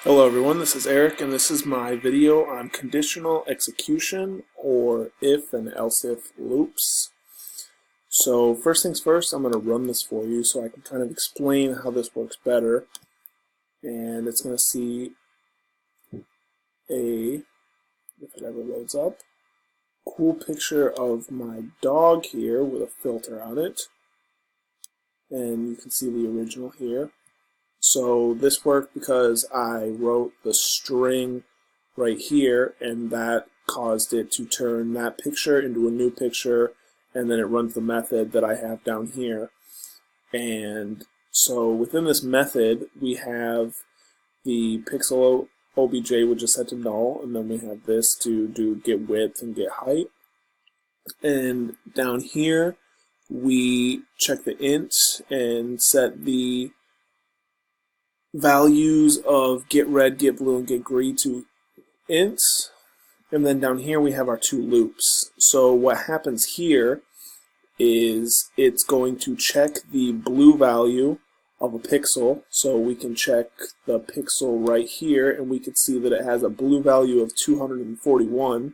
Hello everyone, this is Eric and this is my video on conditional execution or if and else if loops. So first things first, I'm going to run this for you so I can kind of explain how this works better. And it's going to see if it ever loads up, cool picture of my dog here with a filter on it. And you can see the original here. So this worked because I wrote the string right here, and that caused it to turn that picture into a new picture, and then it runs the method that I have down here. And so within this method, we have the pixel obj, which is set to null, and then we have this to do get width and get height. And down here, we check the int and set the values of get red, get blue, and get green to ints. And then down here we have our two loops. So what happens here is it's going to check the blue value of a pixel. So we can check the pixel right here, and we can see that it has a blue value of 241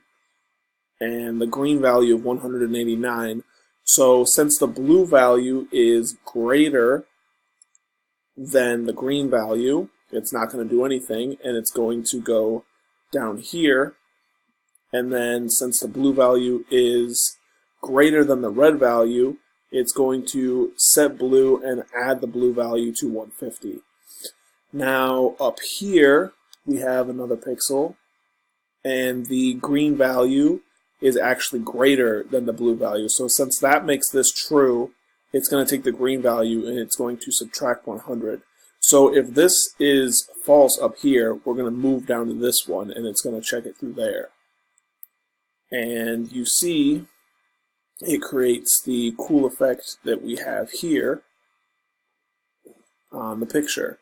and the green value of 189. So since the blue value is greater than the green value, it's not going to do anything, and it's going to go down here. And then since the blue value is greater than the red value, it's going to set blue and add the blue value to 150. Now up here we have another pixel, and the green value is actually greater than the blue value. So since that makes this true, it's going to take the green value and it's going to subtract 100. So if this is false up here, we're going to move down to this one and it's going to check it through there. And you see it creates the cool effect that we have here on the picture.